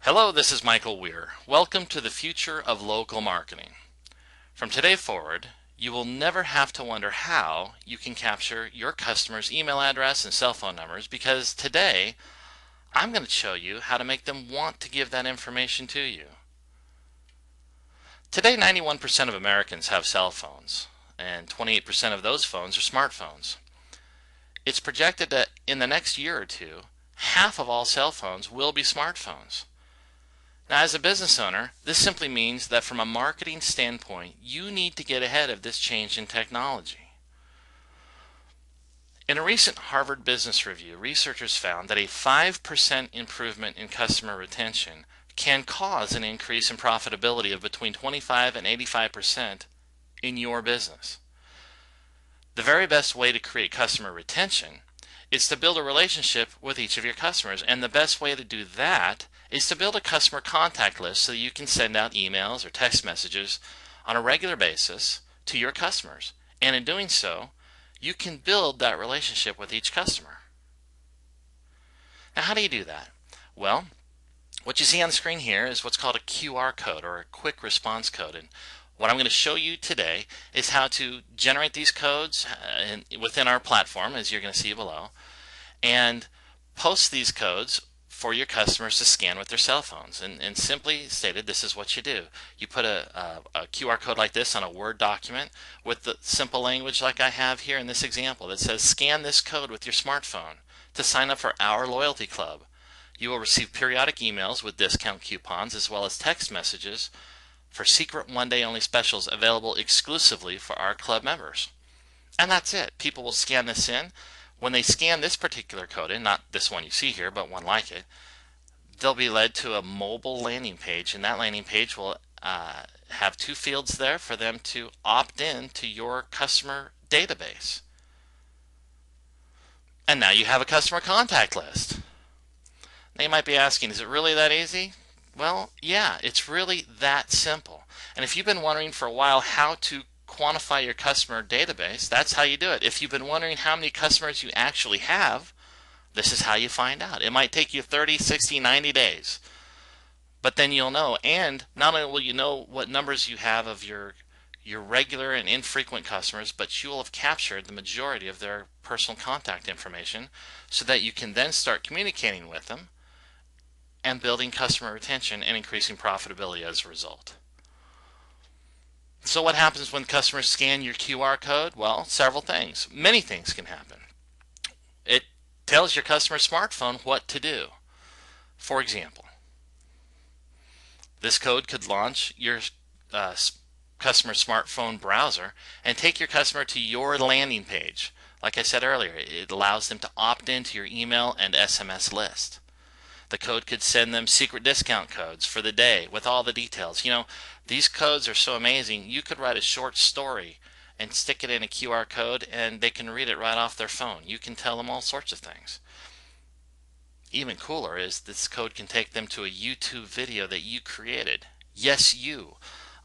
Hello, this is Michael Weir. Welcome to the future of local marketing. From today forward, you will never have to wonder how you can capture your customer's email address and cell phone numbers because today I'm going to show you how to make them want to give that information to you. Today, 91% of Americans have cell phones, and 28% of those phones are smartphones. It's projected that in the next year or two, half of all cell phones will be smartphones. Now, as a business owner, this simply means that from a marketing standpoint, you need to get ahead of this change in technology. In a recent Harvard Business Review, researchers found that a 5% improvement in customer retention can cause an increase in profitability of between 25 and 85% in your business. The very best way to create customer retention is to build a relationship with each of your customers, and the best way to do that is to build a customer contact list so you can send out emails or text messages on a regular basis to your customers. And in doing so, you can build that relationship with each customer. Now, how do you do that? Well, what you see on the screen here is what's called a QR code, or a quick response code. And what I'm going to show you today is how to generate these codes within our platform, as you're going to see below, and post these codes for your customers to scan with their cell phones. And simply stated, this is what you do. You put a QR code like this on a Word document with the simple language like I have here in this example that says, scan this code with your smartphone to sign up for our loyalty club. You will receive periodic emails with discount coupons as well as text messages for secret one-day only specials available exclusively for our club members. And that's it. People will scan this in. When they scan this particular code in, not this one you see here, but one like it, they'll be led to a mobile landing page, and that landing page will have two fields there for them to opt in to your customer database. And now you have a customer contact list. Now you might be asking, is it really that easy? Well, yeah, it's really that simple. And if you've been wondering for a while how to quantify your customer database, that's how you do it. If you've been wondering how many customers you actually have, this is how you find out. It might take you 30, 60, 90 days. But then you'll know, and not only will you know what numbers you have of your regular and infrequent customers, but you will have captured the majority of their personal contact information so that you can then start communicating with them and building customer retention and increasing profitability as a result. So what happens when customers scan your QR code? Well, several things. Many things can happen. It tells your customer smartphone what to do. For example, this code could launch your customer smartphone browser and take your customer to your landing page. Like I said earlier, it allows them to opt into your email and SMS list. The code could send them secret discount codes for the day with all the details. You know, these codes are so amazing. You could write a short story and stick it in a QR code and they can read it right off their phone. You can tell them all sorts of things. Even cooler is this code can take them to a YouTube video that you created. Yes, you.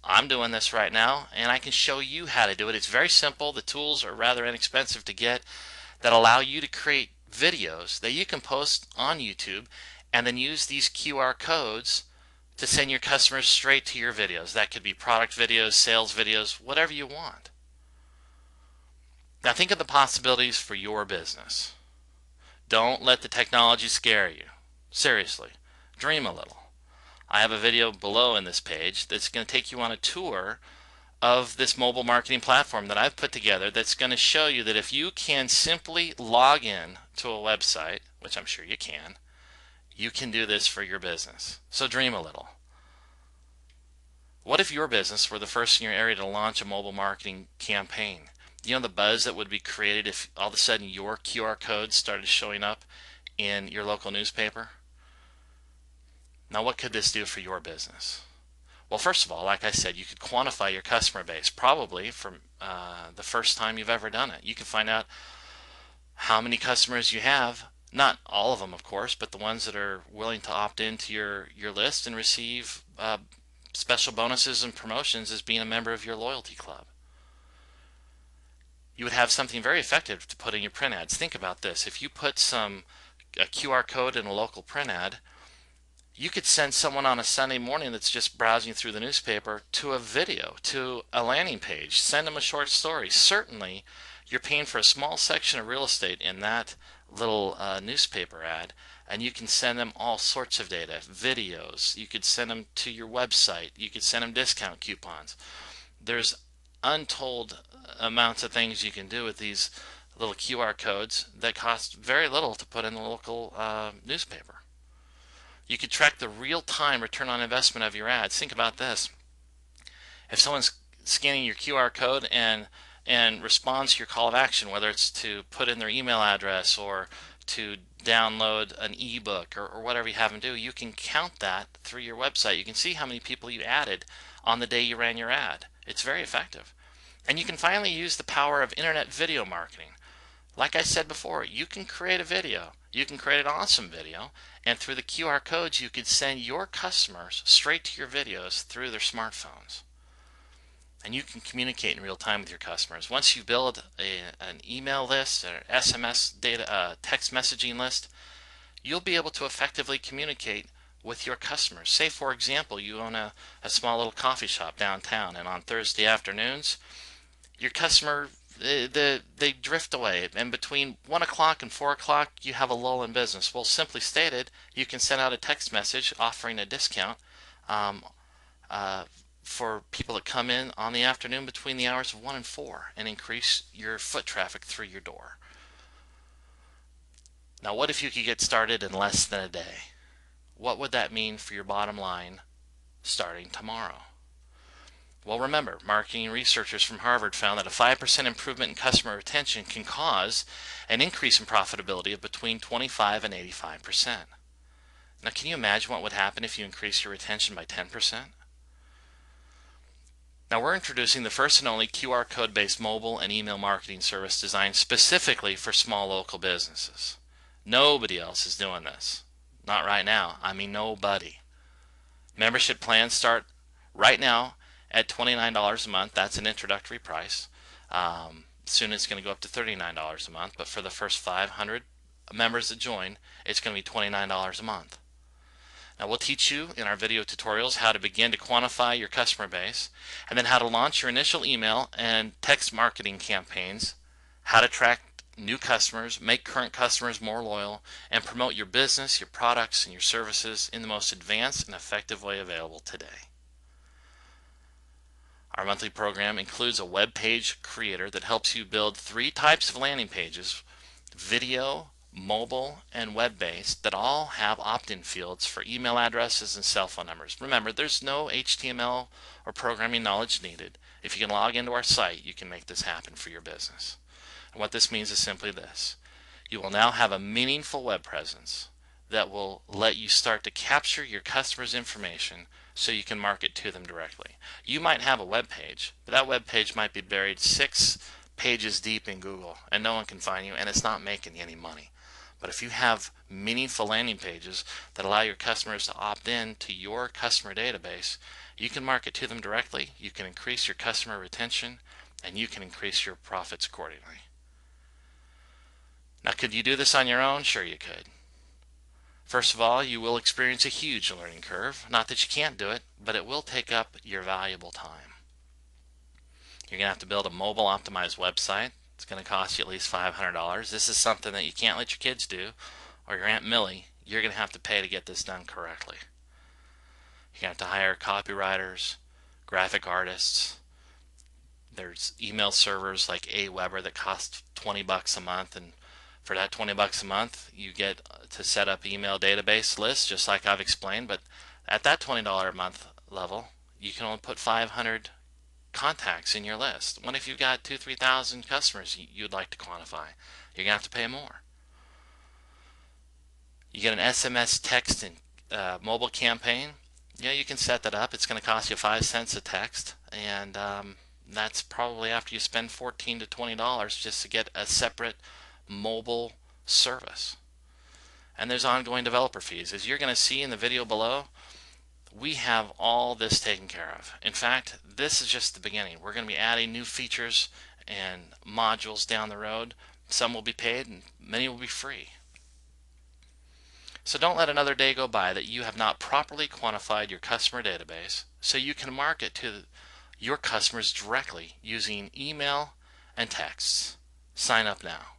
I'm doing this right now and I can show you how to do it. It's very simple. The tools are rather inexpensive to get that allow you to create videos that you can post on YouTube and then use these QR codes to send your customers straight to your videos. That could be product videos, sales videos, whatever you want. Now think of the possibilities for your business. Don't let the technology scare you. Seriously, dream a little. I have a video below in this page that's going to take you on a tour of this mobile marketing platform that I've put together that's going to show you that if you can simply log in to a website, which I'm sure you can do this for your business. So dream a little. What if your business were the first in your area to launch a mobile marketing campaign? You know the buzz that would be created if all of a sudden your QR code started showing up in your local newspaper? Now what could this do for your business? Well, first of all, like I said, you could quantify your customer base, probably from the first time you've ever done it. You can find out how many customers you have. Not all of them, of course, but the ones that are willing to opt into your list and receive special bonuses and promotions as being a member of your loyalty club. You would have something very effective to put in your print ads. Think about this. If you put a QR code in a local print ad, You could send someone on a Sunday morning that's just browsing through the newspaper to a video, to a landing page. Send them a short story. Certainly, you're paying for a small section of real estate in that little newspaper ad, and you can send them all sorts of data, videos. You could send them to your website. You could send them discount coupons. There's untold amounts of things you can do with these little QR codes that cost very little to put in the local newspaper. You could track the real-time return on investment of your ads. Think about this. If someone's scanning your QR code and responds to your call of action, whether it's to put in their email address or to download an ebook or whatever you have them do, you can count that through your website. You can see how many people you added on the day you ran your ad. It's very effective. And you can finally use the power of internet video marketing. Like I said before, you can create a video. You can create an awesome video, and through the QR codes you can send your customers straight to your videos through their smartphones. And you can communicate in real time with your customers. Once you build an email list or SMS data, text messaging list, you'll be able to effectively communicate with your customers. Say, for example, you own a small little coffee shop downtown, and on Thursday afternoons, your customer, they drift away, and between 1 o'clock and 4 o'clock you have a lull in business. Well, simply stated, you can send out a text message offering a discount for people that come in on the afternoon between the hours of 1 and 4 and increase your foot traffic through your door. Now, what if you could get started in less than a day? What would that mean for your bottom line starting tomorrow? Well, remember, marketing researchers from Harvard found that a 5% improvement in customer retention can cause an increase in profitability of between 25 and 85%. Now, can you imagine what would happen if you increase your retention by 10%? Now, we're introducing the first and only QR code-based mobile and email marketing service designed specifically for small local businesses. Nobody else is doing this. Not right now. I mean, nobody. Membership plans start right now at $29 a month. That's an introductory price. Soon it's going to go up to $39 a month, but for the first 500 members that join, it's going to be $29 a month. Now, we'll teach you in our video tutorials how to begin to quantify your customer base, and then how to launch your initial email and text marketing campaigns, how to track new customers, make current customers more loyal, and promote your business, your products, and your services in the most advanced and effective way available today. Our monthly program includes a web page creator that helps you build 3 types of landing pages: video, mobile, and web-based, that all have opt-in fields for email addresses and cell phone numbers. Remember, there's no HTML or programming knowledge needed. If you can log into our site, you can make this happen for your business. And what this means is simply this: you will now have a meaningful web presence that will let you start to capture your customers' information so you can market to them directly. You might have a web page, but that web page might be buried 6 pages deep in Google, and no one can find you, and it's not making you any money. But if you have meaningful landing pages that allow your customers to opt in to your customer database, you can market to them directly, you can increase your customer retention, and you can increase your profits accordingly. Now, could you do this on your own? Sure you could. First of all, you will experience a huge learning curve. Not that you can't do it, but it will take up your valuable time. You're going to have to build a mobile optimized website. It's going to cost you at least $500. This is something that you can't let your kids do, or your Aunt Millie. You're going to have to pay to get this done correctly. You're going to have to hire copywriters, graphic artists. There's email servers like Aweber that cost $20 a month, and for that $20 a month, you get to set up email database lists, just like I've explained. But at that $20 a month level, you can only put 500 contacts in your list. What if you've got 2,000-3,000 customers you'd like to quantify? You're going to have to pay more. You get an SMS text and mobile campaign. Yeah, you can set that up. It's going to cost you 5 cents a text, and that's probably after you spend $14 to $20 just to get a separate mobile service. And there's ongoing developer fees. As you're going to see in the video below, we have all this taken care of. In fact, this is just the beginning. We're going to be adding new features and modules down the road. Some will be paid and many will be free. So don't let another day go by that you have not properly quantified your customer database so you can market to your customers directly using email and texts. Sign up now.